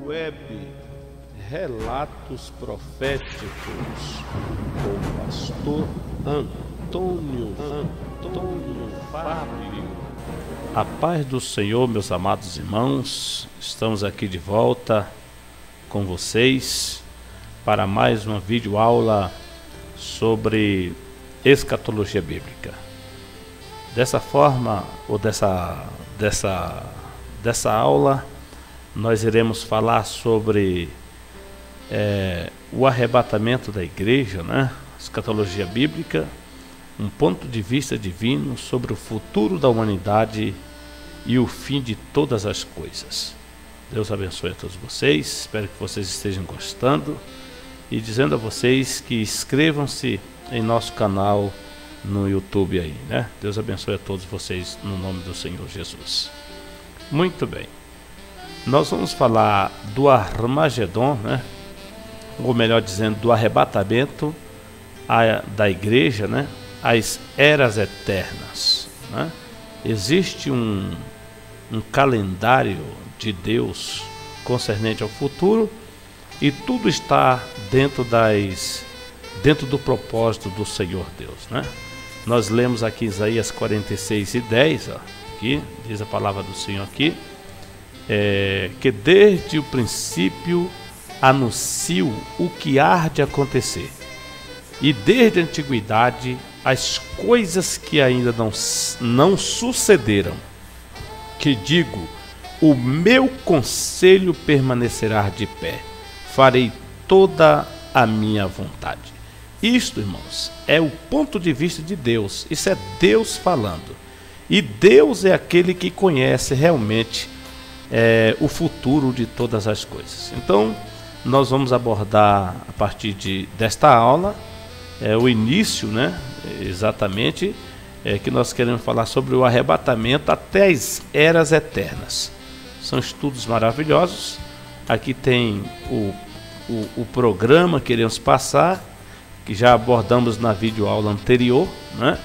Web Relatos Proféticos com o pastor Antônio Fábio. A paz do Senhor, meus amados irmãos, estamos aqui de volta com vocês para mais uma videoaula sobre escatologia bíblica. Dessa forma, ou dessa aula, nós iremos falar sobre o arrebatamento da igreja, né? Escatologia bíblica, um ponto de vista divino sobre o futuro da humanidade e o fim de todas as coisas. Deus abençoe a todos vocês, espero que vocês estejam gostando e dizendo a vocês que inscrevam-se em nosso canal no YouTube aí, né? Deus abençoe a todos vocês no nome do Senhor Jesus. Muito bem, nós vamos falar do Armagedon, né? Ou melhor dizendo, do arrebatamento da igreja, né? As eras eternas, né? Existe um calendário de Deus concernente ao futuro e tudo está dentro do propósito do Senhor Deus, né? Nós lemos aqui Isaías 46:10, ó, aqui diz a palavra do Senhor aqui, que desde o princípio anuncio o que há de acontecer, e desde a antiguidade as coisas que ainda não sucederam, que digo, o meu conselho permanecerá de pé, farei toda a minha vontade. Isto, irmãos, é o ponto de vista de Deus. Isso é Deus falando. E Deus é aquele que conhece realmente o futuro de todas as coisas. Então, nós vamos abordar a partir desta aula o início, né? Exatamente, que nós queremos falar sobre o arrebatamento até as eras eternas. São estudos maravilhosos. Aqui tem o programa que iremos passar, que já abordamos na videoaula anterior, né?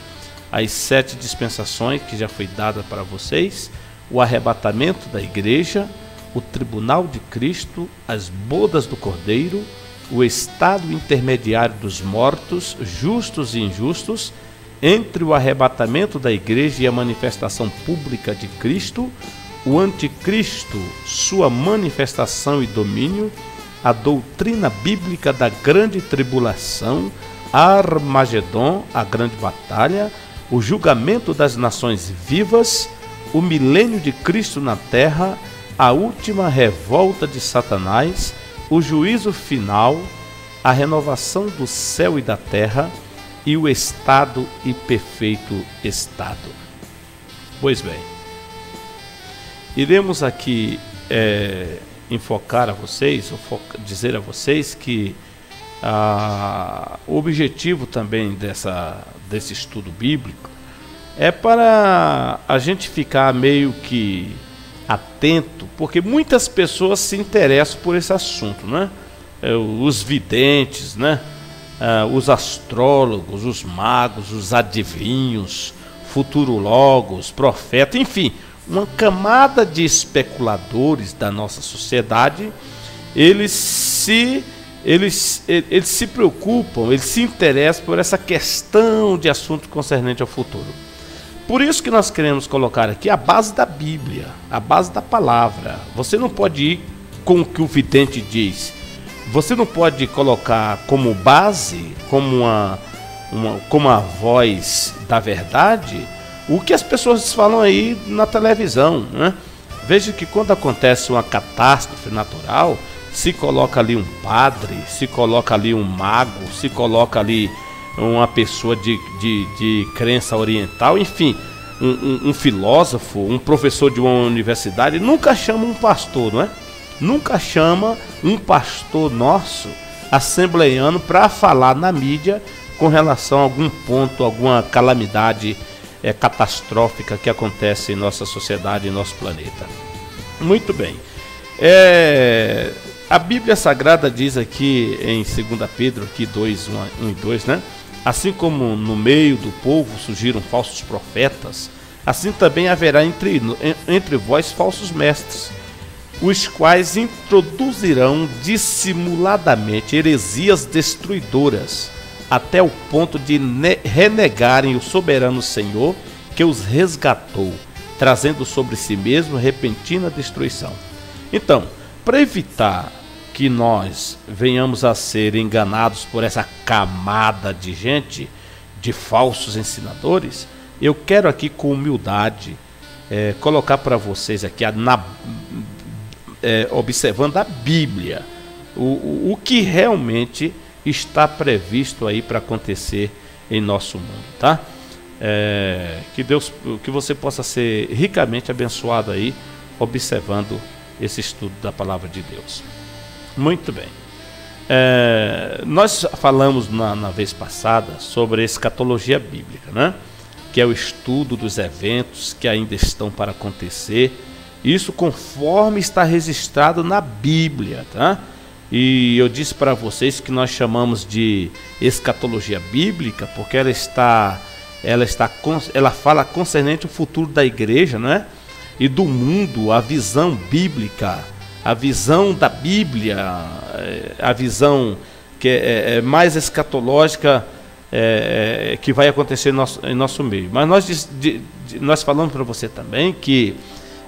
As 7 dispensações que já foi dada para vocês, o arrebatamento da igreja, o tribunal de Cristo, as bodas do Cordeiro, o estado intermediário dos mortos, justos e injustos, entre o arrebatamento da igreja e a manifestação pública de Cristo, o anticristo, sua manifestação e domínio, a doutrina bíblica da grande tribulação, Armagedon, a grande batalha, o julgamento das nações vivas, o milênio de Cristo na terra, a última revolta de Satanás, o juízo final, a renovação do céu e da terra e o estado e perfeito estado. Pois bem, iremos aqui enfocar a vocês, dizer a vocês que o objetivo também desse estudo bíblico é para a gente ficar meio que atento, porque muitas pessoas se interessam por esse assunto, né? Os videntes, né? Os astrólogos, os magos, os adivinhos, futurologos, profetas, enfim, uma camada de especuladores da nossa sociedade. Eles se preocupam, eles se interessam por essa questão de assunto concernente ao futuro. Por isso que nós queremos colocar aqui a base da Bíblia, a base da palavra. Você não pode ir com o que o vidente diz. Você não pode colocar como base, como a voz da verdade, o que as pessoas falam aí na televisão, né? Veja que quando acontece uma catástrofe natural, se coloca ali um padre, se coloca ali um mago, se coloca ali uma pessoa de crença oriental, enfim, um filósofo, um professor de uma universidade. Nunca chama um pastor, não é? Nunca chama um pastor nosso, assembleiano, para falar na mídia com relação a algum ponto, alguma calamidade catastrófica que acontece em nossa sociedade, em nosso planeta. Muito bem. A Bíblia Sagrada diz aqui em 2 Pedro, aqui 1 e 2, né? Assim como no meio do povo surgiram falsos profetas, assim também haverá entre vós falsos mestres, os quais introduzirão dissimuladamente heresias destruidoras, até o ponto de renegarem o soberano Senhor que os resgatou, trazendo sobre si mesmo repentina destruição. Então, para evitar que nós venhamos a ser enganados por essa camada de gente, de falsos ensinadores, eu quero aqui com humildade colocar para vocês aqui, observando a Bíblia, o que realmente está previsto aí para acontecer em nosso mundo, tá? Que você possa ser ricamente abençoado aí, observando esse estudo da palavra de Deus. Muito bem. Nós falamos na vez passada sobre a escatologia bíblica, né? Que é o estudo dos eventos que ainda estão para acontecer, isso conforme está registrado na Bíblia, tá? E eu disse para vocês que nós chamamos de escatologia bíblica porque ela fala concernente o futuro da igreja, né? E do mundo, a visão bíblica, a visão da Bíblia, a visão que é mais escatológica que vai acontecer em nosso meio. Mas nós falamos para você também que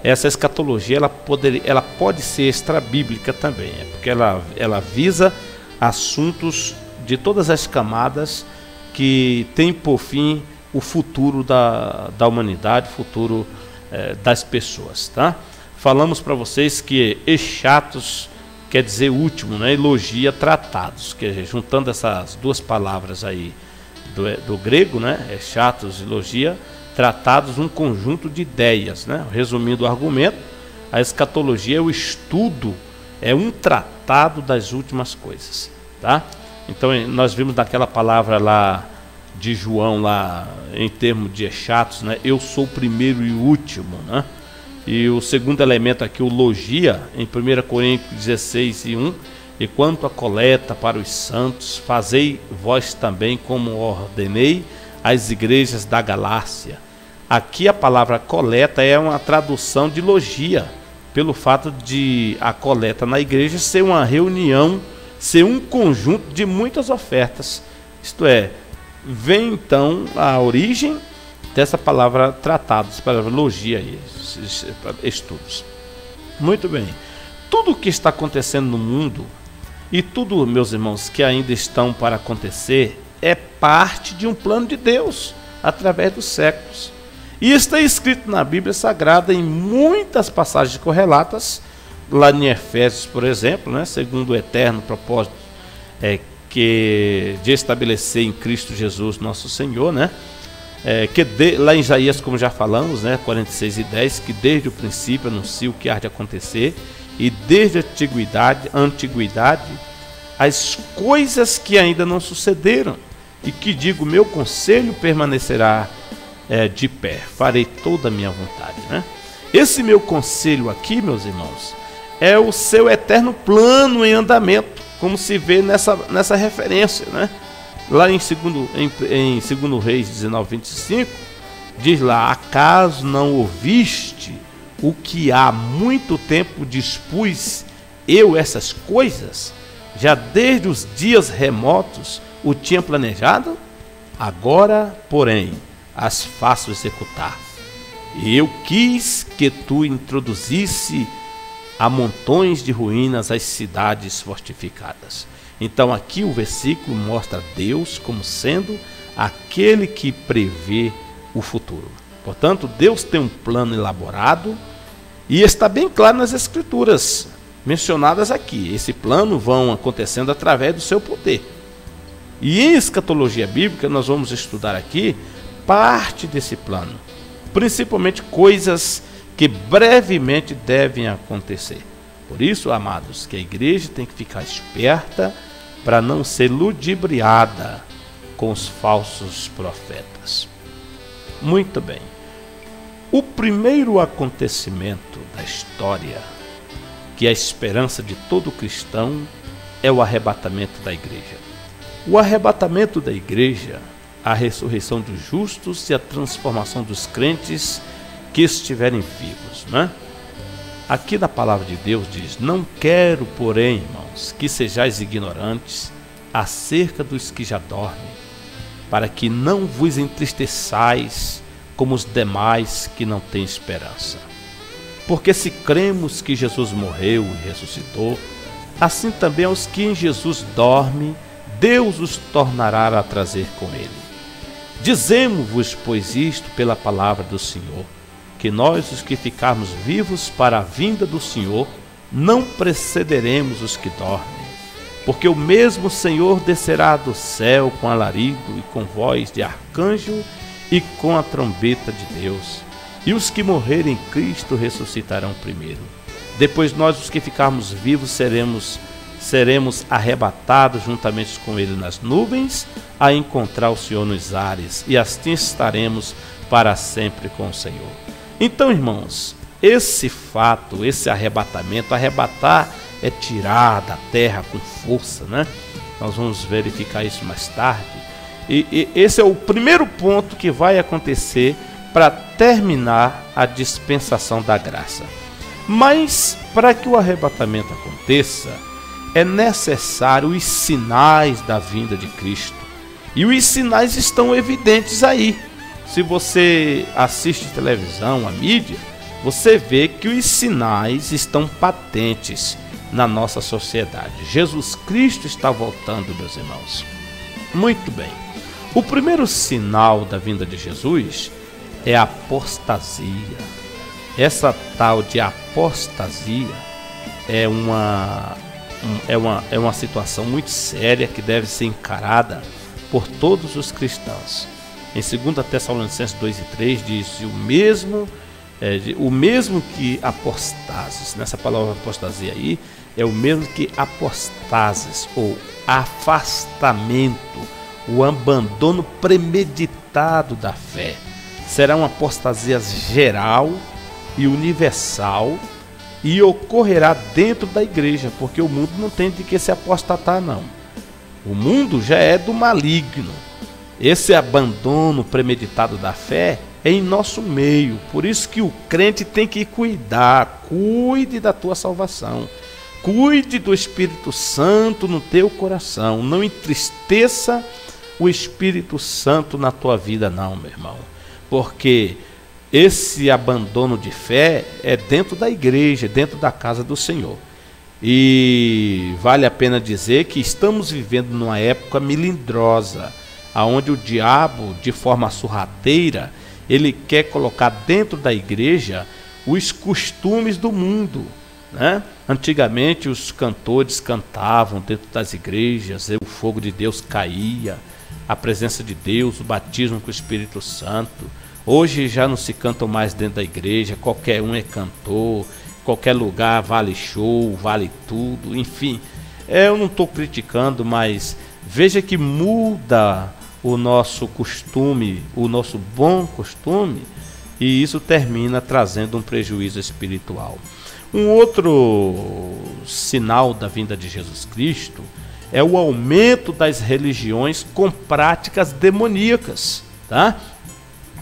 essa escatologia ela pode ser extra-bíblica também, porque ela visa assuntos de todas as camadas que tem por fim o futuro da humanidade, o futuro das pessoas, tá? Falamos para vocês que eschatos quer dizer último, né? Elogia tratados, que juntando essas duas palavras aí do grego, né? Eschatos, elogia tratados, um conjunto de ideias, né? Resumindo o argumento, a escatologia é o estudo, é um tratado das últimas coisas, tá? Então nós vimos naquela palavra lá de João, lá em termos de eschatos, né? Eu sou o primeiro e o último, né? E o segundo elemento aqui, o logia, em 1 Coríntios 16 e 1, e quanto à coleta para os santos, fazei vós também como ordenei às igrejas da Galácia. Aqui a palavra coleta é uma tradução de logia, pelo fato de a coleta na igreja ser uma reunião, ser um conjunto de muitas ofertas. Isto é, vem então a origem dessa palavra tratados, para logia aí, estudos. Muito bem. Tudo o que está acontecendo no mundo e tudo, meus irmãos, que ainda estão para acontecer é parte de um plano de Deus através dos séculos. E está escrito na Bíblia Sagrada em muitas passagens correlatas, lá em Efésios, por exemplo, né, segundo o eterno propósito de estabelecer em Cristo Jesus nosso Senhor, né? Lá em Isaías, como já falamos, né, 46 e 10, que desde o princípio anuncia o que há de acontecer, e desde a antiguidade as coisas que ainda não sucederam, e que digo, meu conselho permanecerá de pé, farei toda a minha vontade, né? Esse meu conselho aqui, meus irmãos, é o seu eterno plano em andamento, como se vê nessa referência, né? Lá em 2 Reis 19, 25, diz lá: acaso não ouviste o que há muito tempo dispus eu essas coisas? Já desde os dias remotos o tinha planejado? Agora, porém, as faço executar. E eu quis que tu introduzisse a montões de ruínas as cidades fortificadas. Então aqui o versículo mostra Deus como sendo aquele que prevê o futuro. Portanto, Deus tem um plano elaborado e está bem claro nas escrituras mencionadas aqui. Esse plano vão acontecendo através do seu poder. E em escatologia bíblica nós vamos estudar aqui parte desse plano, principalmente coisas que brevemente devem acontecer. Por isso, amados, que a igreja tem que ficar esperta para não ser ludibriada com os falsos profetas. Muito bem. O primeiro acontecimento da história, que é a esperança de todo cristão, é o arrebatamento da igreja. O arrebatamento da igreja, a ressurreição dos justos e a transformação dos crentes que estiverem vivos, né? Aqui na palavra de Deus diz: não quero, porém, irmãos, que sejais ignorantes acerca dos que já dormem, para que não vos entristeçais como os demais que não têm esperança. Porque se cremos que Jesus morreu e ressuscitou, assim também aos que em Jesus dormem, Deus os tornará a trazer com ele. Dizemos-vos, pois, isto pela palavra do Senhor, que nós, os que ficarmos vivos para a vinda do Senhor, não precederemos os que dormem. Porque o mesmo Senhor descerá do céu com alarido e com voz de arcanjo e com a trombeta de Deus. E os que morrerem em Cristo ressuscitarão primeiro. Depois nós, os que ficarmos vivos, seremos arrebatados juntamente com ele nas nuvens, a encontrar o Senhor nos ares, e assim estaremos para sempre com o Senhor. Então, irmãos, esse fato, esse arrebatamento, arrebatar é tirar da terra com força, né? Nós vamos verificar isso mais tarde. E esse é o primeiro ponto que vai acontecer para terminar a dispensação da graça. Mas, para que o arrebatamento aconteça, é necessário os sinais da vinda de Cristo. E os sinais estão evidentes aí. Se você assiste televisão, a mídia, você vê que os sinais estão patentes na nossa sociedade. Jesus Cristo está voltando, meus irmãos. Muito bem. O primeiro sinal da vinda de Jesus é a apostasia. Essa tal de apostasia é uma situação muito séria que deve ser encarada por todos os cristãos. Em 2 Tessalonicenses 2 e 3 diz: o mesmo que apostases. Nessa palavra apostasia aí é o mesmo que apostases, ou afastamento, o abandono premeditado da fé. Será uma apostasia geral e universal, e ocorrerá dentro da igreja, porque o mundo não tem de que se apostatar, não. O mundo já é do maligno. Esse abandono premeditado da fé é em nosso meio. Por isso que o crente tem que cuidar. Cuide da tua salvação. Cuide do Espírito Santo no teu coração. Não entristeça o Espírito Santo na tua vida, não, meu irmão. Porque esse abandono de fé é dentro da igreja, dentro da casa do Senhor. E vale a pena dizer que estamos vivendo numa época melindrosa, onde o diabo, de forma sorrateira, ele quer colocar dentro da igreja os costumes do mundo, né? Antigamente os cantores cantavam dentro das igrejas, o fogo de Deus caía, a presença de Deus, o batismo com o Espírito Santo. Hoje já não se cantam mais dentro da igreja, qualquer um é cantor, qualquer lugar vale show, vale tudo, enfim. Eu não estou criticando, mas veja que muda o nosso costume, o nosso bom costume, e isso termina trazendo um prejuízo espiritual. Um outro sinal da vinda de Jesus Cristo é o aumento das religiões com práticas demoníacas, tá?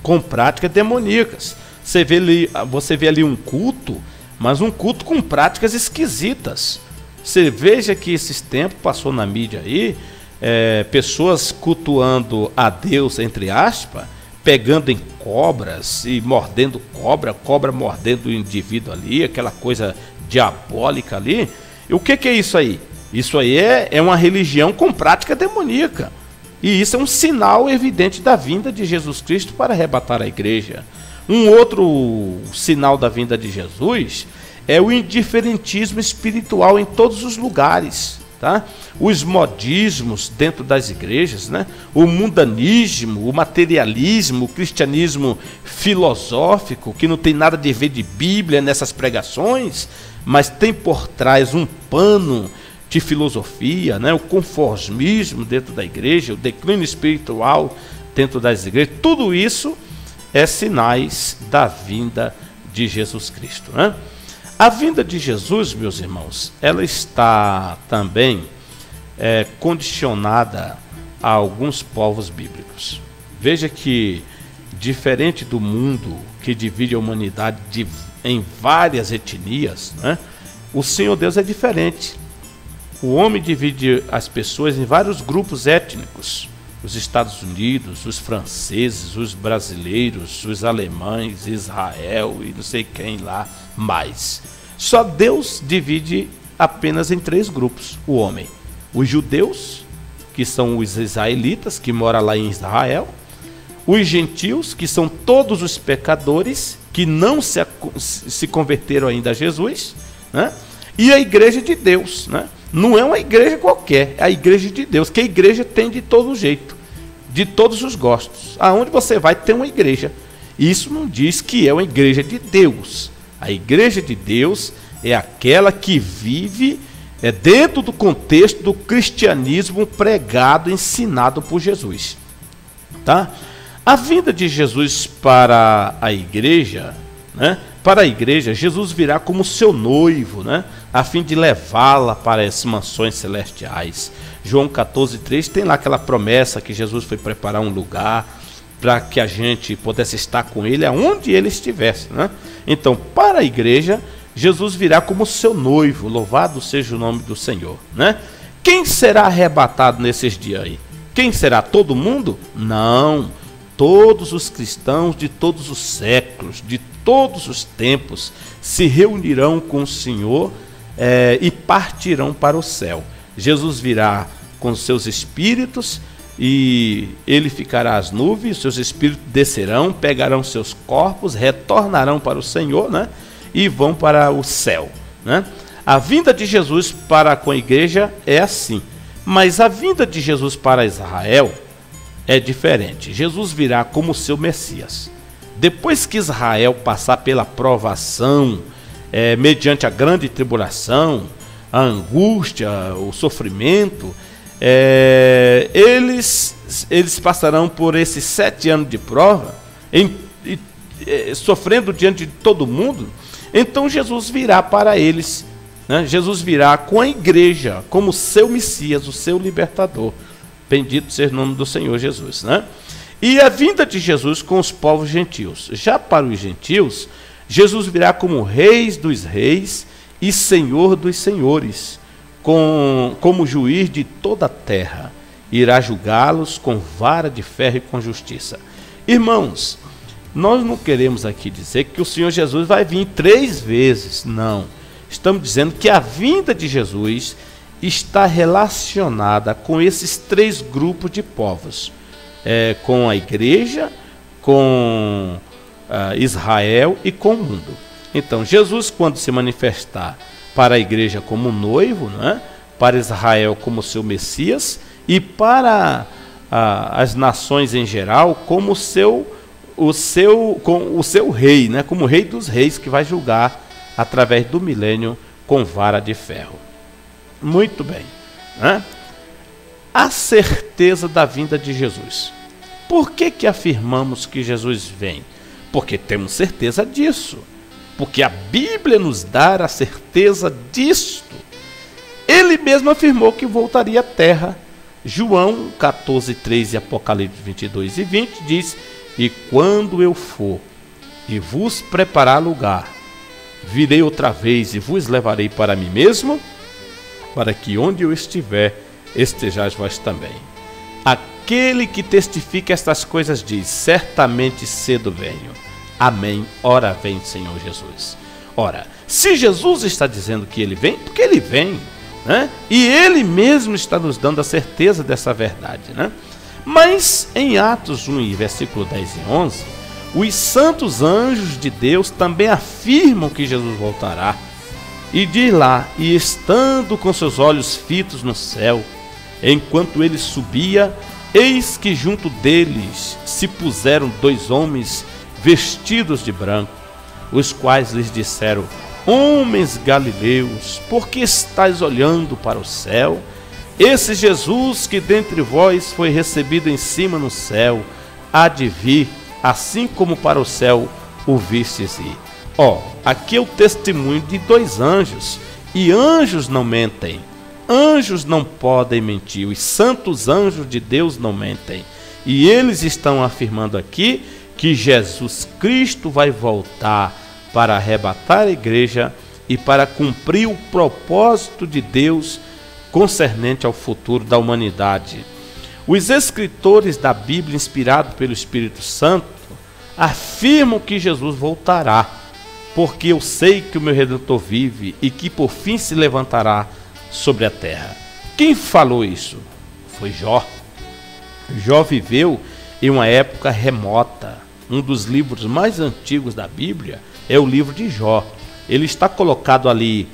Com práticas demoníacas. Você vê ali um culto, mas um culto com práticas esquisitas. Você veja que esses tempos passou na mídia aí, pessoas cultuando a Deus, entre aspas, pegando em cobras e mordendo cobra mordendo o indivíduo ali, aquela coisa diabólica ali. E o que é isso aí? Isso aí é uma religião com prática demoníaca. E isso é um sinal evidente da vinda de Jesus Cristo para arrebatar a igreja. Um outro sinal da vinda de Jesus é o indiferentismo espiritual em todos os lugares, tá? Os modismos dentro das igrejas, né? O mundanismo, o materialismo, o cristianismo filosófico, que não tem nada de ver de Bíblia nessas pregações, mas tem por trás um pano de filosofia, né? O conformismo dentro da igreja, o declínio espiritual dentro das igrejas. Tudo isso é sinais da vinda de Jesus Cristo, né? A vinda de Jesus, meus irmãos, ela está também condicionada a alguns povos bíblicos. Veja que, diferente do mundo que divide a humanidade em várias etnias, né? O Senhor Deus é diferente. O homem divide as pessoas em vários grupos étnicos. Os Estados Unidos, os franceses, os brasileiros, os alemães, Israel e não sei quem lá mais. Só Deus divide apenas em 3 grupos: o homem, os judeus, que são os israelitas, que moram lá em Israel, os gentios, que são todos os pecadores, que não se converteram ainda a Jesus, né? E a igreja de Deus, né? Não é uma igreja qualquer, é a igreja de Deus, que a igreja tem de todo jeito, de todos os gostos. Aonde você vai ter uma igreja. Isso não diz que é uma igreja de Deus. A igreja de Deus é aquela que vive dentro do contexto do cristianismo pregado, ensinado por Jesus. Tá? A vinda de Jesus para a igreja, né? Para a igreja, Jesus virá como seu noivo, né? A fim de levá-la para as mansões celestiais. João 14,3 tem lá aquela promessa que Jesus foi preparar um lugar para que a gente pudesse estar com ele aonde ele estivesse, né? Então, para a igreja, Jesus virá como seu noivo. Louvado seja o nome do Senhor, né? Quem será arrebatado nesses dias aí? Quem será? Todo mundo? Não. Todos os cristãos de todos os séculos, de todos os tempos, se reunirão com o Senhor e partirão para o céu. Jesus virá com seus espíritos e ele ficará às nuvens, seus espíritos descerão, pegarão seus corpos, retornarão para o Senhor, né? E vão para o céu, né? A vinda de Jesus para com a igreja é assim, mas a vinda de Jesus para Israel é diferente. Jesus virá como seu Messias. Depois que Israel passar pela provação, mediante a grande tribulação, a angústia, o sofrimento, eles passarão por esses 7 anos de prova, sofrendo diante de todo mundo. Então Jesus virá para eles, né? Jesus virá com a igreja como seu Messias, o seu libertador. Bendito seja o nome do Senhor Jesus, né? E a vinda de Jesus com os povos gentios. Já para os gentios, Jesus virá como Reis dos reis e Senhor dos senhores, como juiz de toda a terra. Irá julgá-los com vara de ferro e com justiça. Irmãos, nós não queremos aqui dizer que o Senhor Jesus vai vir 3 vezes, não. Estamos dizendo que a vinda de Jesus está relacionada com esses 3 grupos de povos, com a igreja, com Israel e com o mundo. Então, Jesus, quando se manifestar para a igreja como noivo, né? Para Israel como seu Messias e para as nações em geral como o seu rei, né? Como o rei dos reis, que vai julgar através do milênio com vara de ferro. Muito bem, né? A certeza da vinda de Jesus. Por que afirmamos que Jesus vem? Porque temos certeza disso. Porque a Bíblia nos dá a certeza disto. Ele mesmo afirmou que voltaria à terra. João 14,3 e Apocalipse 22:20 diz: e quando eu for e vos preparar lugar, virei outra vez e vos levarei para mim mesmo, para que onde eu estiver, estejais vós também. Aquele que testifica estas coisas diz: certamente cedo venho. Amém. Ora vem, Senhor Jesus. Ora, se Jesus está dizendo que ele vem, porque ele vem, né? E ele mesmo está nos dando a certeza dessa verdade, né? Mas em Atos 1, versículo 10 e 11, os santos anjos de Deus também afirmam que Jesus voltará. E diz lá: e estando com seus olhos fitos no céu, enquanto ele subia, eis que junto deles se puseram 2 homens vestidos de branco, os quais lhes disseram: homens galileus, por que estáis olhando para o céu? Esse Jesus que dentre vós foi recebido em cima no céu, há de vir, assim como para o céu o vistes ir. Aqui é o testemunho de 2 anjos, e anjos não mentem. Anjos não podem mentir, os santos anjos de Deus não mentem. E eles estão afirmando aqui que Jesus Cristo vai voltar para arrebatar a igreja e para cumprir o propósito de Deus concernente ao futuro da humanidade. Os escritores da Bíblia, inspirados pelo Espírito Santo, afirmam que Jesus voltará, porque eu sei que o meu Redentor vive e que por fim se levantará sobre a terra. Quem falou isso? Foi Jó. Jó viveu em uma época remota. Um dos livros mais antigos da Bíblia é o livro de Jó. Ele está colocado ali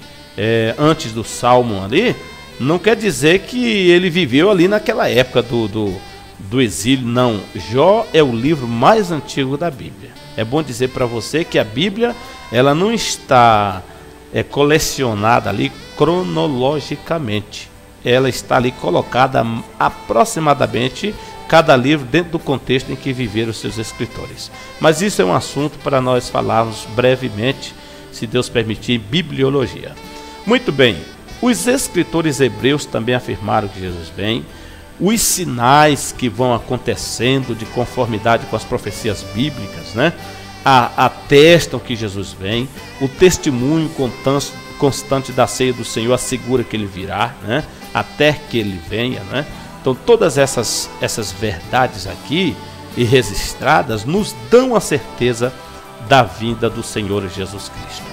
antes do Salmo ali. Não quer dizer que ele viveu ali naquela época do exílio, não. Jó é o livro mais antigo da Bíblia. É bom dizer para você que a Bíblia, ela não está colecionada ali cronologicamente. Ela está ali colocada aproximadamente cada livro dentro do contexto em que viveram os seus escritores. Mas isso é um assunto para nós falarmos brevemente, se Deus permitir, em bibliologia. Muito bem, os escritores hebreus também afirmaram que Jesus vem. Os sinais que vão acontecendo de conformidade com as profecias bíblicas, né, atestam que Jesus vem. O testemunho constante da ceia do Senhor assegura que ele virá, né, até que ele venha, né? Então todas essas verdades aqui e registradas nos dão a certeza da vinda do Senhor Jesus Cristo.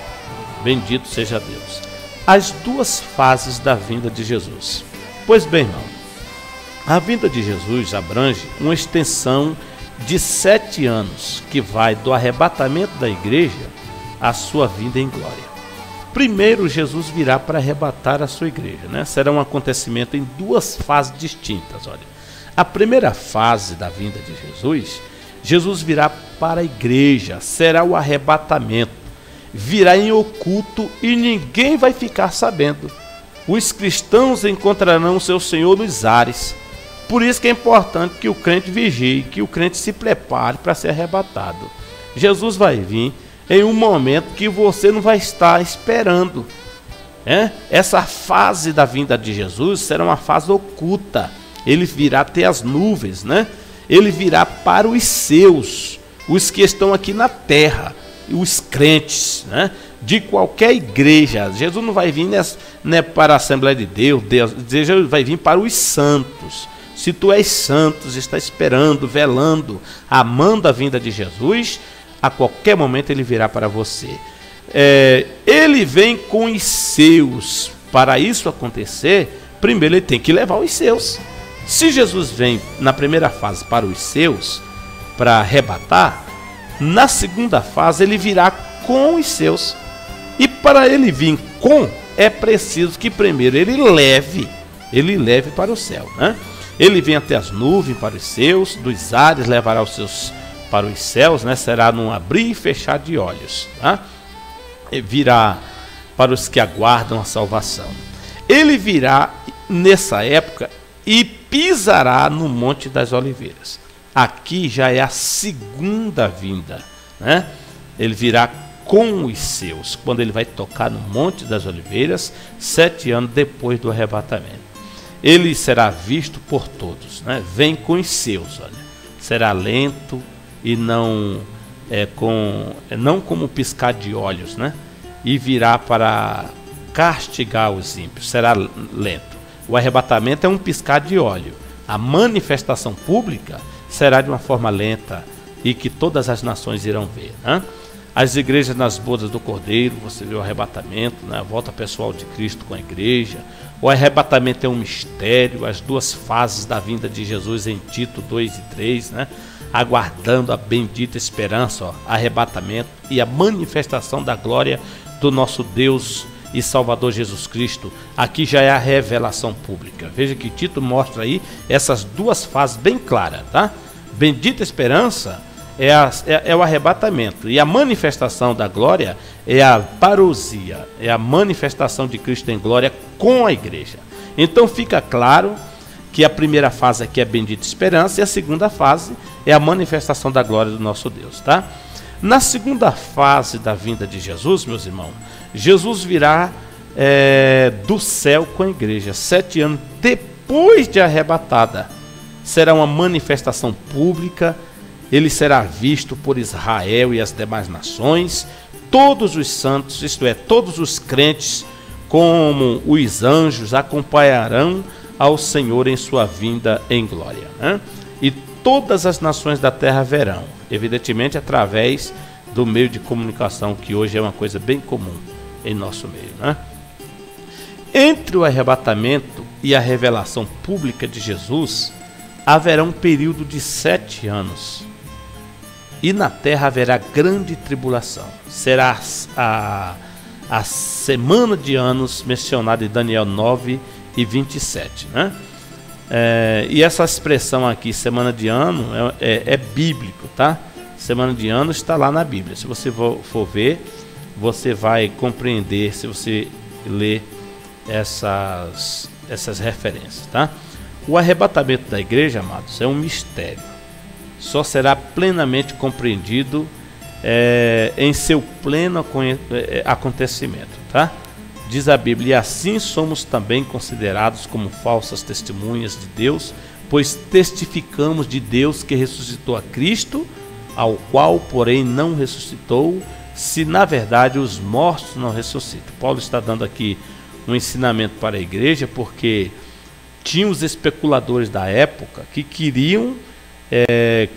Bendito seja Deus. As duas fases da vinda de Jesus. Pois bem, irmão, a vinda de Jesus abrange uma extensão de 7 anos, que vai do arrebatamento da igreja à sua vinda em glória. Primeiro, Jesus virá para arrebatar a sua igreja, né? Será um acontecimento em duas fases distintas. Olha, a primeira fase da vinda de Jesus, Jesus virá para a igreja, será o arrebatamento, virá em oculto e ninguém vai ficar sabendo. Os cristãos encontrarão o seu Senhor nos ares. Por isso que é importante que o crente vigie, que o crente se prepare para ser arrebatado. Jesus vai vir em um momento que você não vai estar esperando. Essa fase da vinda de Jesus será uma fase oculta. Ele virá até as nuvens, né? Ele virá para os seus, os que estão aqui na terra, os crentes, né, de qualquer igreja. Jesus não vai vir para a Assembleia de Deus, Jesus vai vir para os santos. Se tu és santo, está esperando, velando, amando a vinda de Jesus, a qualquer momento ele virá para você. Ele vem com os seus. Para isso acontecer, primeiro ele tem que levar os seus. Se Jesus vem na primeira fase para os seus, para arrebatar, na segunda fase ele virá com os seus. E para ele vir com, é preciso que primeiro ele leve para o céu, né? Ele vem até as nuvens para os seus, dos ares levará os seus para os céus, né? Será num abrir e fechar de olhos, tá? E virá para os que aguardam a salvação. Ele virá nessa época e pisará no Monte das Oliveiras. Aqui já é a segunda vinda, né? Ele virá com os seus, quando ele vai tocar no Monte das Oliveiras, 7 anos depois do arrebatamento. Ele será visto por todos, né? Vem com os seus, olha. Será lento e não como piscar de olhos, né? E virá para castigar os ímpios. Será lento. O arrebatamento é um piscar de olho. A manifestação pública será de uma forma lenta e que todas as nações irão ver, né? As igrejas nas bodas do Cordeiro, você vê o arrebatamento, né? A volta pessoal de Cristo com a igreja. O arrebatamento é um mistério, as duas fases da vinda de Jesus em Tito 2 e 3, né? Aguardando a bendita esperança, arrebatamento e a manifestação da glória do nosso Deus e Salvador Jesus Cristo. Aqui já é a revelação pública. Veja que Tito mostra aí essas duas fases bem claras, tá? Bendita esperança é o arrebatamento, e a manifestação da glória é a parousia, é a manifestação de Cristo em glória com a igreja. Então fica claro que a primeira fase aqui é a bendita esperança e a segunda fase é a manifestação da glória do nosso Deus, tá? Na segunda fase da vinda de Jesus, meus irmãos, Jesus virá do céu com a igreja, 7 anos depois de arrebatada. Será uma manifestação pública. Ele será visto por Israel e as demais nações. todos os santos, isto é, todos os crentes, como os anjos, acompanharão ao Senhor em sua vinda em glória, né? E todas as nações da terra verão, evidentemente através do meio de comunicação, que hoje é uma coisa bem comum em nosso meio, né? Entre o arrebatamento e a revelação pública de Jesus, haverá um período de 7 anos. E na terra haverá grande tribulação. Será a semana de anos mencionada em Daniel 9:27, né? E essa expressão aqui, semana de ano, é bíblico, tá? Semana de ano está lá na Bíblia. Se você for ver, você vai compreender se você ler essas referências, tá? O arrebatamento da igreja, amados, é um mistério. Só será plenamente compreendido em seu pleno acontecimento, tá? Diz a Bíblia: e assim somos também considerados como falsas testemunhas de Deus, pois testificamos de Deus que ressuscitou a Cristo, ao qual, porém, não ressuscitou, se na verdade os mortos não ressuscitam. Paulo está dando aqui um ensinamento para a igreja, porque tinha os especuladores da época que queriam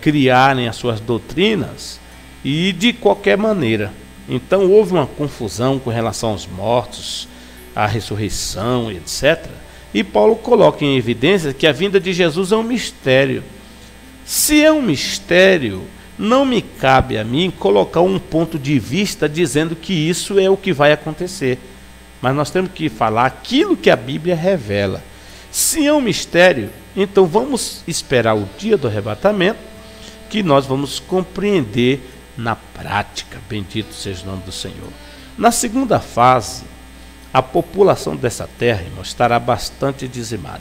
criarem as suas doutrinas e de qualquer maneira. Então houve uma confusão com relação aos mortos, à ressurreição, etc. E Paulo coloca em evidência que a vinda de Jesus é um mistério. Se é um mistério, não me cabe a mim colocar um ponto de vista dizendo que isso é o que vai acontecer. Mas nós temos que falar aquilo que a Bíblia revela. Se é um mistério, então vamos esperar o dia do arrebatamento, que nós vamos compreender na prática. Bendito seja o nome do Senhor. Na segunda fase, a população dessa terra, irmão, estará bastante dizimada.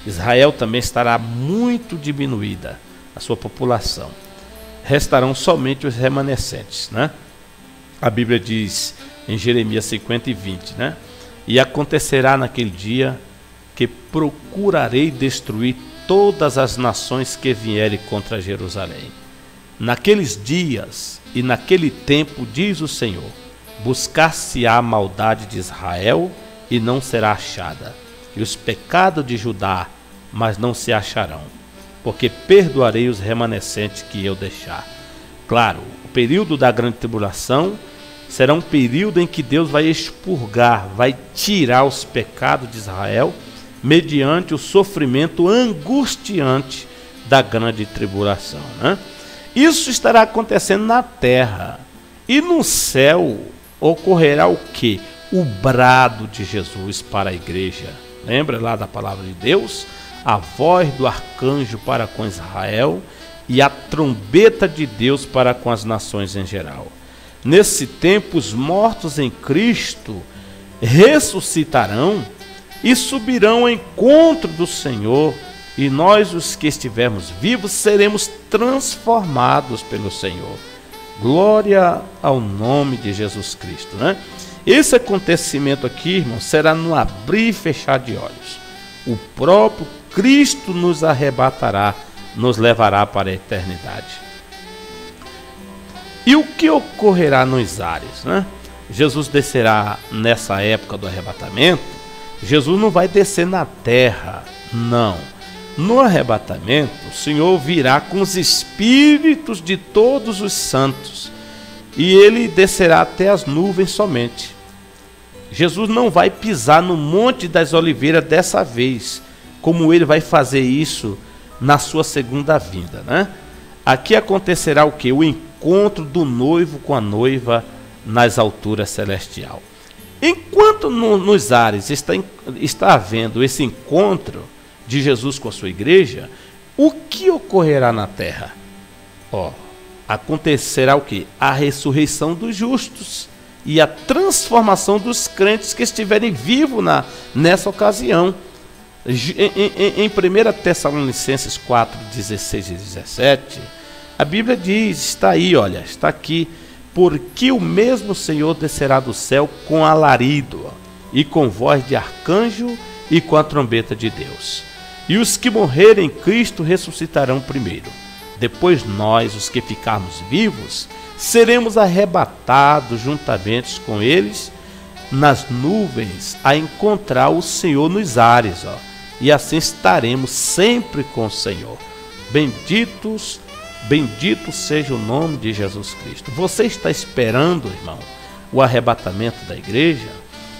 Israel também estará muito diminuída, a sua população. Restarão somente os remanescentes, né? A Bíblia diz em Jeremias 50:20, né? E acontecerá naquele dia que procurarei destruir todas as nações que vierem contra Jerusalém. Naqueles dias e naquele tempo, diz o Senhor, buscar-se-á a maldade de Israel e não será achada, e os pecados de Judá, mas não se acharão, porque perdoarei os remanescentes que eu deixar. Claro, o período da grande tribulação será um período em que Deus vai expurgar, vai tirar os pecados de Israel, mediante o sofrimento angustiante da grande tribulação, né? Isso estará acontecendo na terra. E no céu ocorrerá o quê? O brado de Jesus para a igreja. Lembra lá da palavra de Deus? A voz do arcanjo para com Israel e a trombeta de Deus para com as nações em geral. Nesse tempo, os mortos em Cristo ressuscitarão e subirão ao encontro do Senhor, e nós, os que estivermos vivos, seremos transformados pelo Senhor. Glória ao nome de Jesus Cristo, né? Esse acontecimento aqui, irmão, será no abrir e fechar de olhos. O próprio Cristo nos arrebatará, nos levará para a eternidade. E o que ocorrerá nos ares, né? Jesus descerá nessa época do arrebatamento. Jesus não vai descer na terra, não. No arrebatamento, o Senhor virá com os espíritos de todos os santos, e ele descerá até as nuvens somente. Jesus não vai pisar no Monte das Oliveiras dessa vez, como ele vai fazer isso na sua segunda vinda, né? Aqui acontecerá o quê? O encontro do noivo com a noiva nas alturas celestial. Enquanto nos ares está havendo esse encontro de Jesus com a sua igreja, o que ocorrerá na terra? Acontecerá o quê? A ressurreição dos justos e a transformação dos crentes que estiverem vivos nessa ocasião. Em 1 Tessalonicenses 4:16 e 17, a Bíblia diz, está aí, olha, está aqui: porque o mesmo Senhor descerá do céu com alarido, e com voz de arcanjo, e com a trombeta de Deus. E os que morrerem em Cristo ressuscitarão primeiro. Depois nós, os que ficarmos vivos, seremos arrebatados juntamente com eles nas nuvens a encontrar o Senhor nos ares, e assim estaremos sempre com o Senhor. Bendito seja o nome de Jesus Cristo. Você está esperando, irmão, o arrebatamento da igreja?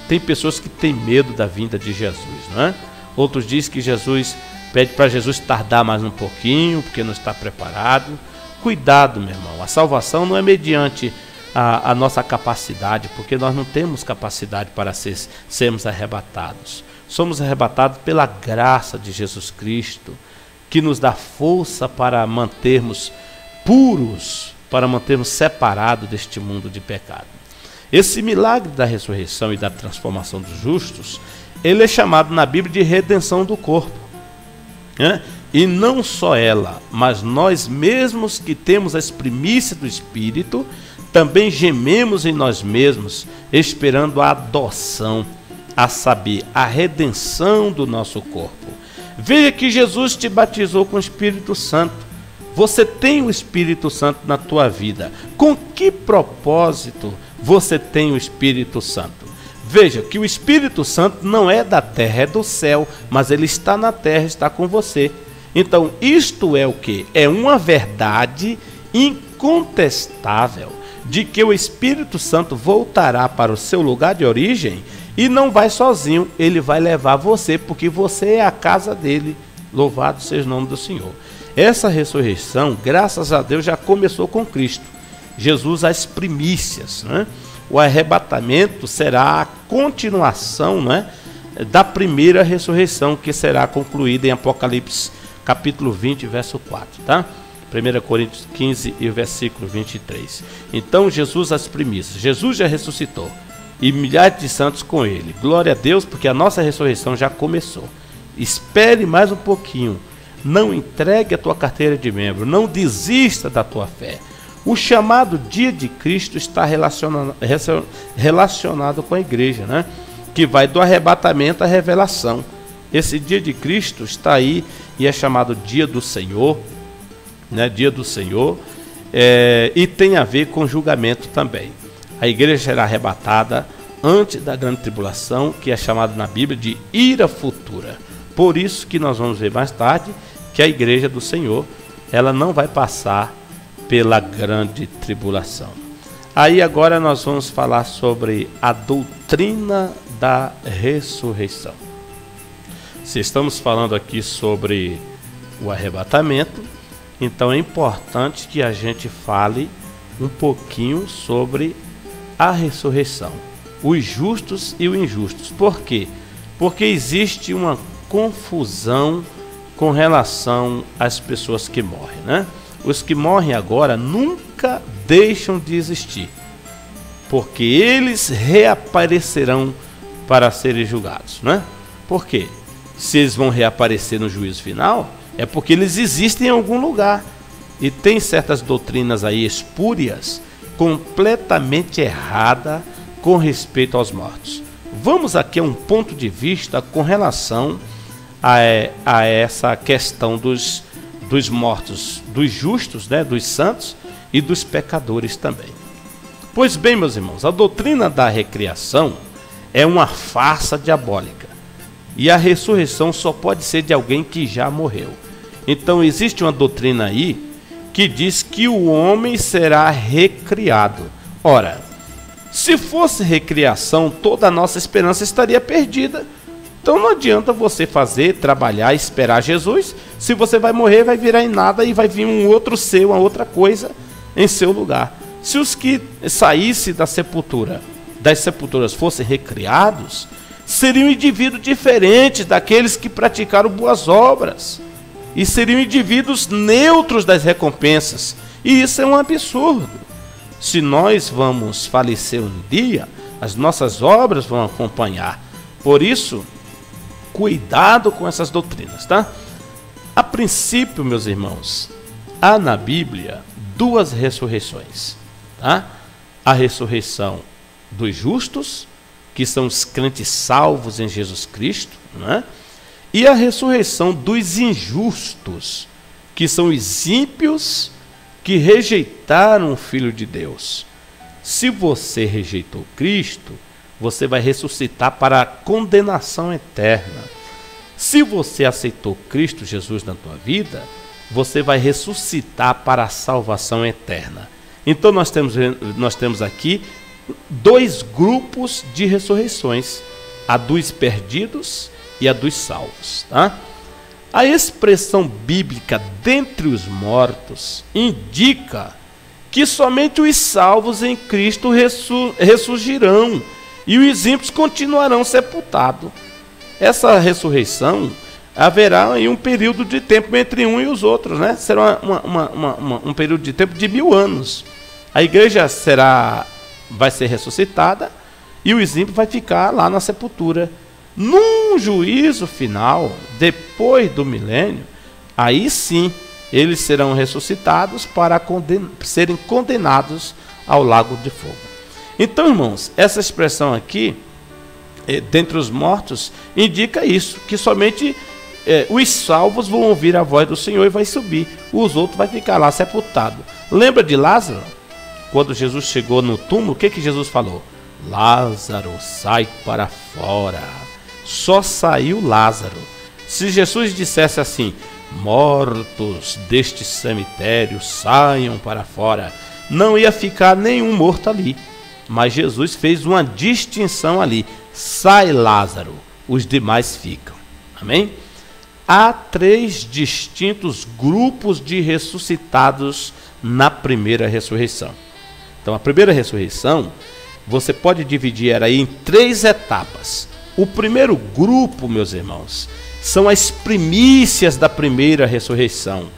Tem pessoas que têm medo da vinda de Jesus, não é? Outros dizem que Jesus pede para Jesus tardar mais um pouquinho, porque não está preparado. Cuidado, meu irmão, a salvação não é mediante a nossa capacidade, porque nós não temos capacidade para sermos arrebatados. Somos arrebatados pela graça de Jesus Cristo, que nos dá força para mantermos puros, para mantermos separados deste mundo de pecado. Esse milagre da ressurreição e da transformação dos justos, ele é chamado na Bíblia de redenção do corpo, né? E não só ela, mas nós mesmos que temos as primícias do Espírito, também gememos em nós mesmos, esperando a adoção, a saber, a redenção do nosso corpo. Veja que Jesus te batizou com o Espírito Santo. Você tem o Espírito Santo na tua vida. Com que propósito você tem o Espírito Santo? Veja que o Espírito Santo não é da terra, é do céu, mas ele está na terra, está com você. Então, isto é o que? É uma verdade incontestável de que o Espírito Santo voltará para o seu lugar de origem e não vai sozinho, ele vai levar você, porque você é a casa dele. Louvado seja o nome do Senhor. Essa ressurreição, graças a Deus, já começou com Cristo. Jesus, as primícias, né? O arrebatamento será a continuação, né, da primeira ressurreição, que será concluída em Apocalipse capítulo 20, verso 4, tá? 1 Coríntios 15 e o versículo 23. Então, Jesus, as primícias. Jesus já ressuscitou e milhares de santos com ele. Glória a Deus, porque a nossa ressurreição já começou. Espere mais um pouquinho. Não entregue a tua carteira de membro. Não desista da tua fé. O chamado dia de Cristo está relacionado com a igreja, né? Que vai do arrebatamento à revelação. Esse dia de Cristo está aí e é chamado dia do Senhor, né? Dia do Senhor, e tem a ver com julgamento também. A igreja será arrebatada antes da grande tribulação, que é chamada na Bíblia de ira futura. Por isso que nós vamos ver mais tarde que a igreja do Senhor, ela não vai passar pela grande tribulação. Aí agora nós vamos falar sobre a doutrina da ressurreição. Se estamos falando aqui sobre o arrebatamento, então é importante que a gente fale um pouquinho sobre a ressurreição, os justos e os injustos. Por quê? Porque existe uma confusão com relação às pessoas que morrem, né? Os que morrem agora nunca deixam de existir, porque eles reaparecerão para serem julgados, né? Por quê? Se eles vão reaparecer no juízo final, é porque eles existem em algum lugar. E tem certas doutrinas aí espúrias, completamente errada com respeito aos mortos. Vamos aqui a um ponto de vista com relação a essa questão dos mortos, dos justos, né, dos santos e dos pecadores também. Pois bem, meus irmãos, a doutrina da recriação é uma farsa diabólica. E a ressurreição só pode ser de alguém que já morreu. Então existe uma doutrina aí que diz que o homem será recriado. Ora, se fosse recriação, toda a nossa esperança estaria perdida. Então não adianta você fazer, trabalhar, esperar Jesus, se você vai morrer, vai virar em nada e vai vir um outro ser, uma outra coisa em seu lugar. Se os que saíssem das sepulturas fossem recriados, seriam indivíduos diferentes daqueles que praticaram boas obras, e seriam indivíduos neutros das recompensas, e isso é um absurdo. Se nós vamos falecer um dia, as nossas obras vão acompanhar. Por isso, cuidado com essas doutrinas, tá? A princípio, meus irmãos, há na Bíblia duas ressurreições, tá? A ressurreição dos justos, que são os crentes salvos em Jesus Cristo, né? E a ressurreição dos injustos, que são os ímpios que rejeitaram o Filho de Deus. Se você rejeitou Cristo, você vai ressuscitar para a condenação eterna. Se você aceitou Cristo Jesus na tua vida, você vai ressuscitar para a salvação eterna. Então nós temos aqui dois grupos de ressurreições, a dos perdidos e a dos salvos, tá? A expressão bíblica dentre os mortos indica que somente os salvos em Cristo ressurgirão e os ímpios continuarão sepultados. Essa ressurreição haverá aí um período de tempo entre um e os outros, né? Será um período de tempo de 1000 anos. A igreja vai ser ressuscitada e os ímpios vai ficar lá na sepultura. Num juízo final, depois do milênio, aí sim eles serão ressuscitados para serem condenados ao lago de fogo. Então, irmãos, essa expressão aqui, dentre os mortos, indica isso, que somente os salvos vão ouvir a voz do Senhor e vai subir, os outros vai ficar lá sepultado. Lembra de Lázaro? Quando Jesus chegou no túmulo, o que Jesus falou? Lázaro, sai para fora. Só saiu Lázaro. Se Jesus dissesse assim, mortos deste cemitério, saiam para fora, não ia ficar nenhum morto ali. Mas Jesus fez uma distinção ali. Sai Lázaro, os demais ficam. Amém? Há 3 distintos grupos de ressuscitados na primeira ressurreição. Então, a primeira ressurreição, você pode dividir ela aí em 3 etapas. O primeiro grupo, meus irmãos, são as primícias da primeira ressurreição.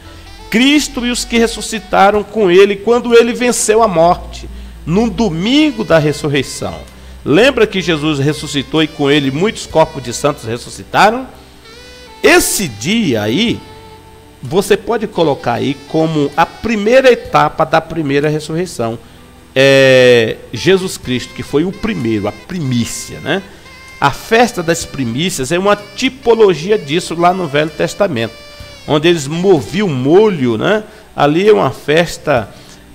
Cristo e os que ressuscitaram com ele quando ele venceu a morte, no domingo da ressurreição. Lembra que Jesus ressuscitou e com ele muitos corpos de santos ressuscitaram? Esse dia aí, você pode colocar aí como a primeira etapa da primeira ressurreição. Jesus Cristo, que foi o primeiro, a primícia, né? A festa das primícias é uma tipologia disso lá no Velho Testamento, onde eles moviam molho, né? Ali é uma festa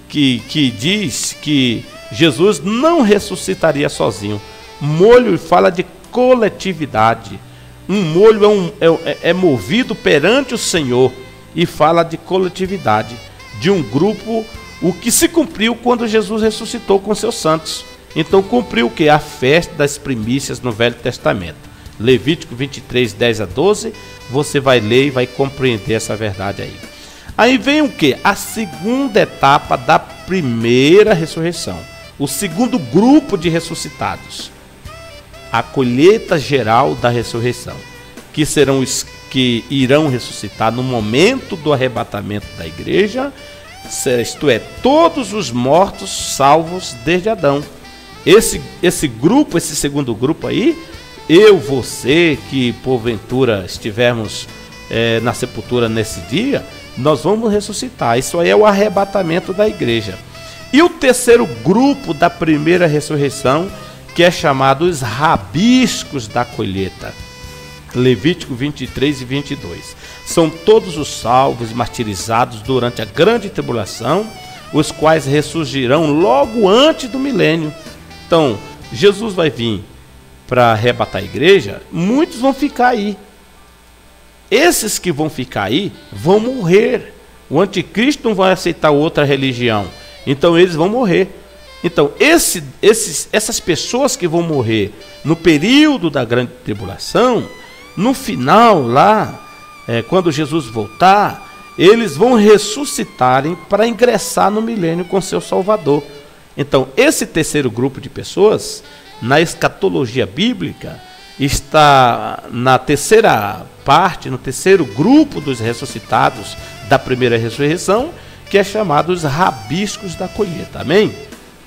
que diz que Jesus não ressuscitaria sozinho. Molho fala de coletividade. Um molho é movido perante o Senhor e fala de coletividade, de um grupo, o que se cumpriu quando Jesus ressuscitou com seus santos. Então cumpriu o que? A festa das primícias no Velho Testamento. Levítico 23, 10 a 12, você vai ler e vai compreender essa verdade aí. Aí vem o que? A segunda etapa da primeira ressurreição. O segundo grupo de ressuscitados. A colheita geral da ressurreição. Que serão os que irão ressuscitar no momento do arrebatamento da igreja. Isto é, todos os mortos salvos desde Adão. Esse grupo, esse segundo grupo aí, você que porventura estivermos na sepultura nesse dia, nós vamos ressuscitar. Isso aí é o arrebatamento da igreja. E o terceiro grupo da primeira ressurreição, que é chamado os rabiscos da colheita. Levítico 23 e 22. São todos os salvos martirizados durante a grande tribulação, os quais ressurgirão logo antes do milênio. Então, Jesus vai vir para arrebatar a igreja, muitos vão ficar aí. Esses que vão ficar aí vão morrer. O anticristo não vai aceitar outra religião, então eles vão morrer. Então, essas pessoas que vão morrer no período da grande tribulação, no final lá, quando Jesus voltar, eles vão ressuscitarem para ingressar no milênio com seu Salvador. Então, esse terceiro grupo de pessoas, na escatologia bíblica, está na terceira parte, no terceiro grupo dos ressuscitados da primeira ressurreição, que é chamado os rabiscos da colheita. Amém?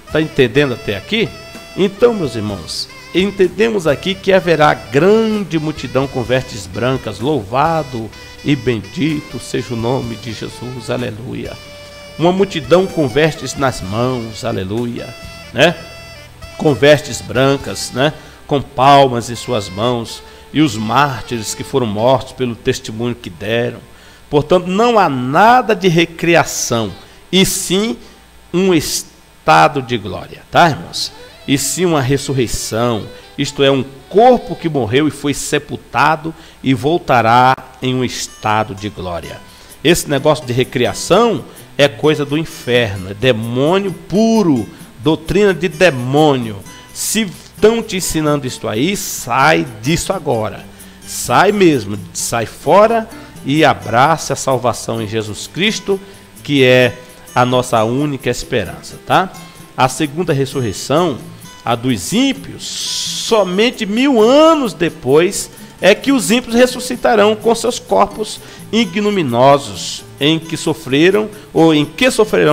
Está entendendo até aqui? Então, meus irmãos, entendemos aqui que haverá grande multidão com vestes brancas. Louvado e bendito seja o nome de Jesus, aleluia. Uma multidão com vestes nas mãos, aleluia, né? Com vestes brancas, né? Com palmas em suas mãos, e os mártires que foram mortos pelo testemunho que deram. Portanto, não há nada de recriação, e sim um estado de glória, tá, irmãos? E sim uma ressurreição, isto é, um corpo que morreu e foi sepultado e voltará em um estado de glória. Esse negócio de recriação é coisa do inferno, é demônio puro, doutrina de demônio. Se estão te ensinando isso aí, sai disso agora. Sai mesmo, sai fora e abrace a salvação em Jesus Cristo, que é a nossa única esperança, tá? A segunda ressurreição, a dos ímpios, somente 1000 anos depois é que os ímpios ressuscitarão com seus corpos ignominiosos, em que sofrerão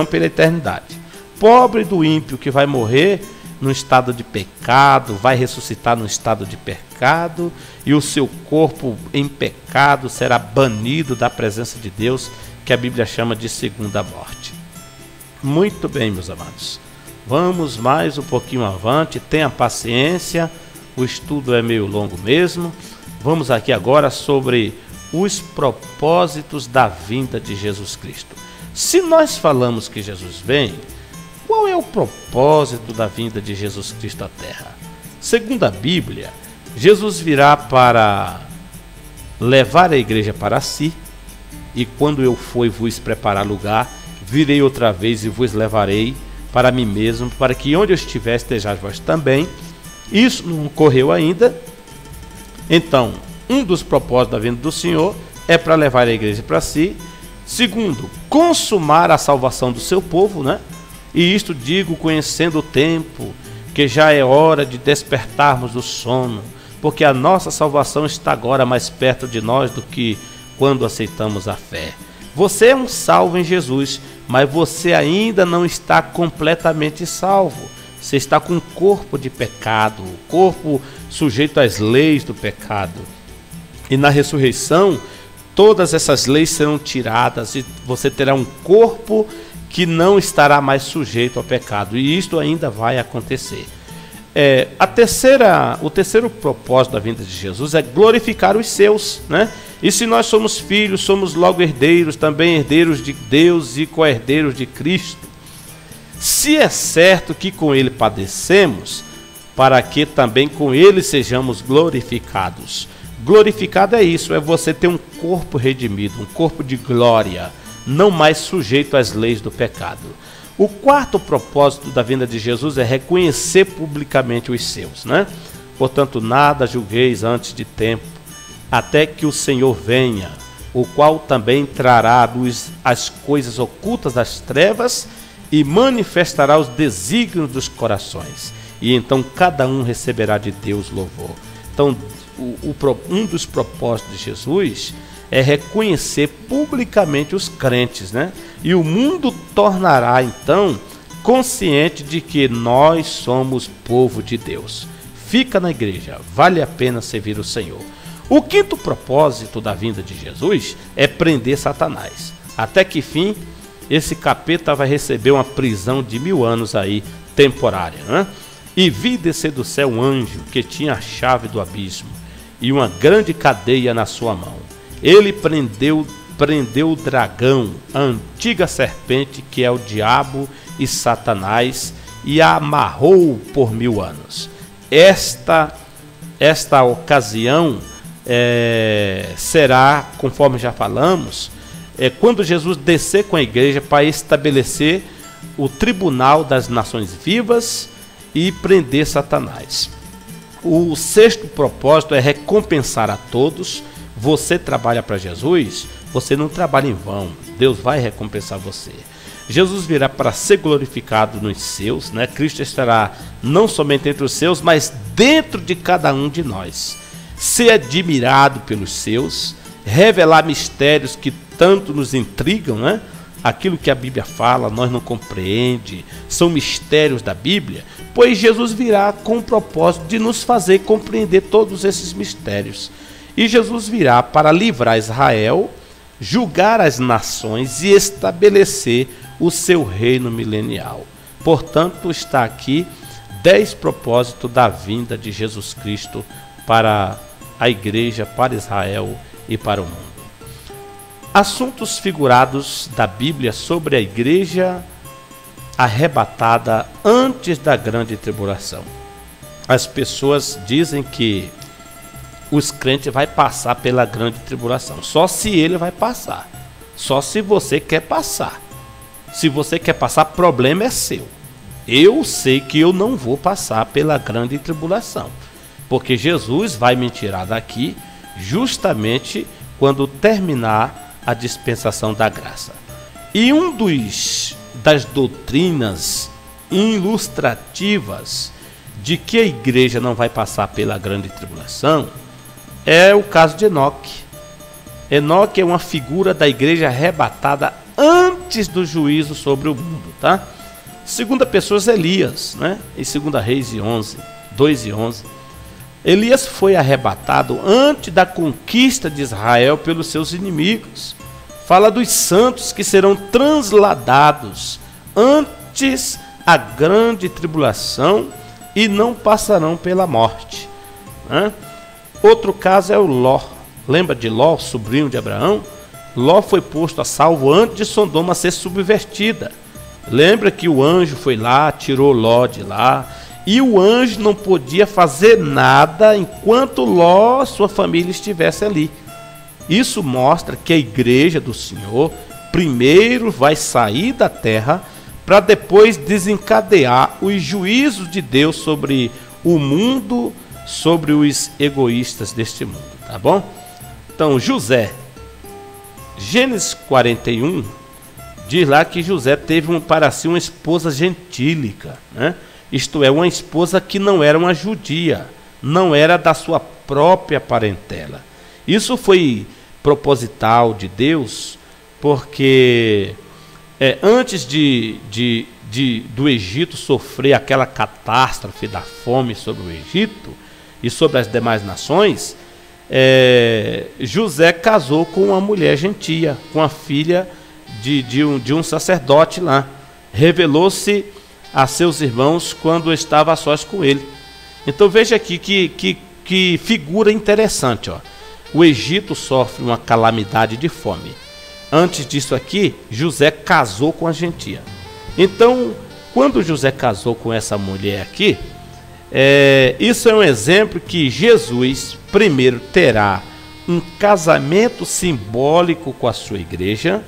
pela eternidade. Pobre do ímpio que vai morrer no estado de pecado, vai ressuscitar no estado de pecado, e o seu corpo em pecado será banido da presença de Deus, que a Bíblia chama de segunda morte. Muito bem, meus amados. Vamos mais um pouquinho avante, tenha paciência, o estudo é meio longo mesmo. Vamos aqui agora sobre os propósitos da vinda de Jesus Cristo. Se nós falamos que Jesus vem, qual é o propósito da vinda de Jesus Cristo à Terra? Segundo a Bíblia, Jesus virá para levar a igreja para si, e quando eu for e vos preparar lugar, virei outra vez e vos levarei para mim mesmo, para que onde eu estiver estejais vós também. Isso não ocorreu ainda. Então, um dos propósitos da vinda do Senhor é para levar a igreja para si. Segundo, consumar a salvação do seu povo, né? E isto digo conhecendo o tempo, que já é hora de despertarmos do sono, porque a nossa salvação está agora mais perto de nós do que quando aceitamos a fé. Você é um salvo em Jesus, mas você ainda não está completamente salvo. Você está com um corpo de pecado, o corpo sujeito às leis do pecado. E na ressurreição, todas essas leis serão tiradas e você terá um corpo que não estará mais sujeito ao pecado. E isto ainda vai acontecer. O terceiro propósito da vinda de Jesus é glorificar os seus, né? E se nós somos filhos, somos logo herdeiros, também herdeiros de Deus e co-herdeiros de Cristo. Se é certo que com ele padecemos, para que também com ele sejamos glorificados. Glorificado é isso, é você ter um corpo redimido, um corpo de glória, não mais sujeito às leis do pecado. O quarto propósito da vinda de Jesus é reconhecer publicamente os seus, né? Portanto, nada julgueis antes de tempo, até que o Senhor venha, o qual também trará à luz as coisas ocultas das trevas e manifestará os desígnios dos corações. E então cada um receberá de Deus louvor. Então, um dos propósitos de Jesus é reconhecer publicamente os crentes, né? E o mundo tornará então consciente de que nós somos povo de Deus. Fica na igreja, vale a pena servir o Senhor. O quinto propósito da vinda de Jesus é prender Satanás. Até que fim, esse capeta vai receber uma prisão de 1000 anos aí, temporária, né? E vi descer do céu um anjo que tinha a chave do abismo e uma grande cadeia na sua mão. Ele prendeu o dragão, a antiga serpente, que é o diabo e Satanás, e a amarrou por 1000 anos. Esta ocasião será, conforme já falamos, quando Jesus descer com a igreja para estabelecer o tribunal das nações vivas e prender Satanás. O sexto propósito é recompensar a todos. Você trabalha para Jesus, você não trabalha em vão, Deus vai recompensar você. Jesus virá para ser glorificado nos seus, né? Cristo estará não somente entre os seus, mas dentro de cada um de nós. Ser admirado pelos seus, revelar mistérios que tanto nos intrigam, né? Aquilo que a Bíblia fala, nós não compreendemos, são mistérios da Bíblia, pois Jesus virá com o propósito de nos fazer compreender todos esses mistérios. E Jesus virá para livrar Israel, julgar as nações e estabelecer o seu reino milenial. Portanto, está aqui 10 propósitos da vinda de Jesus Cristo para a igreja, para Israel e para o mundo. Assuntos figurados da Bíblia sobre a igreja arrebatada antes da grande tribulação. As pessoas dizem que os crentes vão passar pela grande tribulação. Só se ele vai passar. Só se você quer passar. Se você quer passar, problema é seu. Eu sei que eu não vou passar pela grande tribulação. Porque Jesus vai me tirar daqui justamente quando terminar a dispensação da graça. E das doutrinas ilustrativas de que a igreja não vai passar pela grande tribulação é o caso de Enoque. Enoque é uma figura da igreja arrebatada antes do juízo sobre o mundo, tá? Segunda pessoa, Elias, né? Em 2 Reis 2:11. Elias foi arrebatado antes da conquista de Israel pelos seus inimigos. Fala dos santos que serão transladados antes a grande tribulação e não passarão pela morte, né? Outro caso é o Ló. Lembra de Ló, sobrinho de Abraão? Ló foi posto a salvo antes de Sodoma ser subvertida. Lembra que o anjo foi lá, tirou Ló de lá, e o anjo não podia fazer nada enquanto Ló, sua família, estivesse ali. Isso mostra que a igreja do Senhor primeiro vai sair da terra para depois desencadear os juízos de Deus sobre o mundo, sobre os egoístas deste mundo, tá bom? Então, José, Gênesis 41, diz lá que José teve para si uma esposa gentílica, né? Isto é, uma esposa que não era uma judia, não era da sua própria parentela. Isso foi proposital de Deus, porque antes do Egito sofrer aquela catástrofe da fome sobre o Egito e sobre as demais nações, José casou com uma mulher gentia, com a filha de um sacerdote lá. Revelou-se a seus irmãos quando estava a sós com ele. Então veja aqui que figura interessante, ó. O Egito sofre uma calamidade de fome. Antes disso aqui, José casou com a gentia. Então, quando José casou com essa mulher aqui, isso é um exemplo que Jesus primeiro terá um casamento simbólico com a sua igreja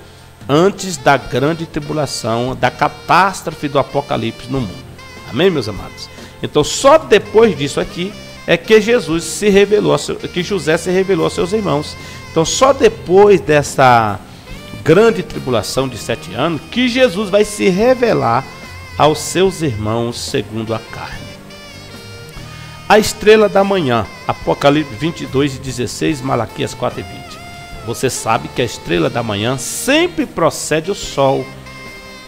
antes da grande tribulação, da catástrofe do Apocalipse no mundo. Amém, meus amados? Então, só depois disso aqui é que Jesus se revelou, que José se revelou aos seus irmãos. Então, só depois dessa grande tribulação de 7 anos que Jesus vai se revelar aos seus irmãos segundo a carne. A estrela da manhã, Apocalipse 22:16, Malaquias 4:20. Você sabe que a estrela da manhã sempre precede o sol.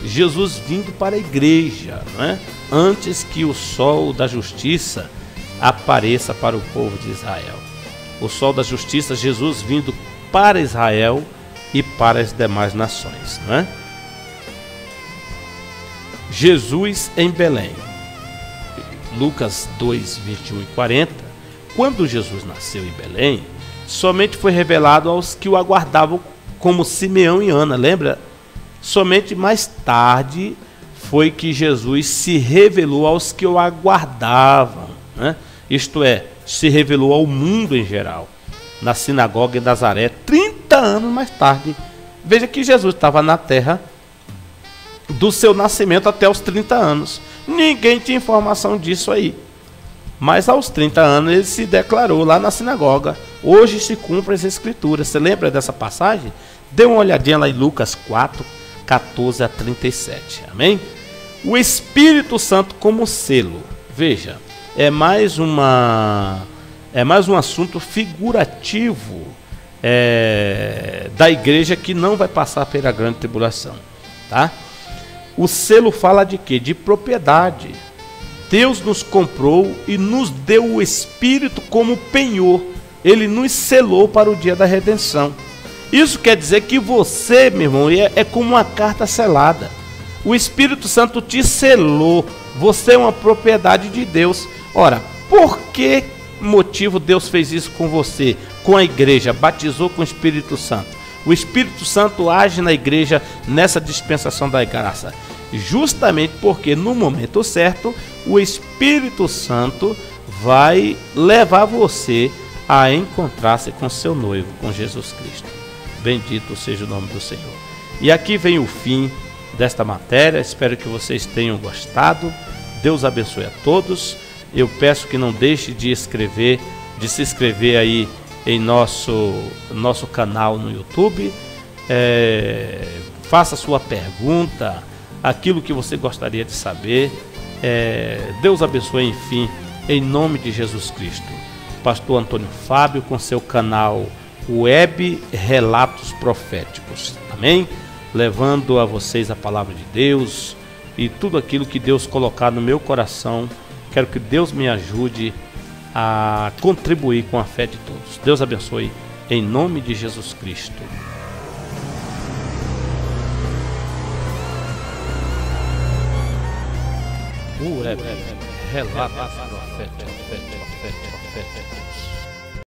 Jesus vindo para a igreja, né? Antes que o sol da justiça apareça para o povo de Israel. O sol da justiça, Jesus vindo para Israel e para as demais nações, né? Jesus em Belém. Lucas 2:21-40. Quando Jesus nasceu em Belém, somente foi revelado aos que o aguardavam, como Simeão e Ana, lembra? Somente mais tarde foi que Jesus se revelou aos que o aguardavam, né? Isto é, se revelou ao mundo em geral, na sinagoga em Nazaré, 30 anos mais tarde. Veja que Jesus estava na terra do seu nascimento até os 30 anos. Ninguém tinha informação disso aí. Mas aos 30 anos ele se declarou lá na sinagoga. Hoje se cumpre as escrituras. Você lembra dessa passagem? Dê uma olhadinha lá em Lucas 4:14-37. Amém? O Espírito Santo como selo. Veja, é mais um assunto figurativo da igreja que não vai passar pela grande tribulação, tá? O selo fala de quê? De propriedade. Deus nos comprou e nos deu o Espírito como penhor. Ele nos selou para o dia da redenção. Isso quer dizer que você, meu irmão, é como uma carta selada. O Espírito Santo te selou. Você é uma propriedade de Deus. Ora, por que motivo Deus fez isso com você, com a igreja, batizou com o Espírito Santo? o Espírito Santo age na igreja nessa dispensação da graça? Justamente porque no momento certo, o Espírito Santo vai levar você a encontrar-se com seu noivo, com Jesus Cristo. Bendito seja o nome do Senhor. E aqui vem o fim desta matéria. Espero que vocês tenham gostado. Deus abençoe a todos. Eu peço que não deixe de se inscrever aí em nosso canal no YouTube. Faça sua pergunta, aquilo que você gostaria de saber. Deus abençoe, enfim, em nome de Jesus Cristo. Pastor Antônio Fábio com seu canal Web Relatos Proféticos. Amém? Levando a vocês a palavra de Deus e tudo aquilo que Deus colocar no meu coração. Quero que Deus me ajude a contribuir com a fé de todos. Deus abençoe em nome de Jesus Cristo. Web Relatos Proféticos.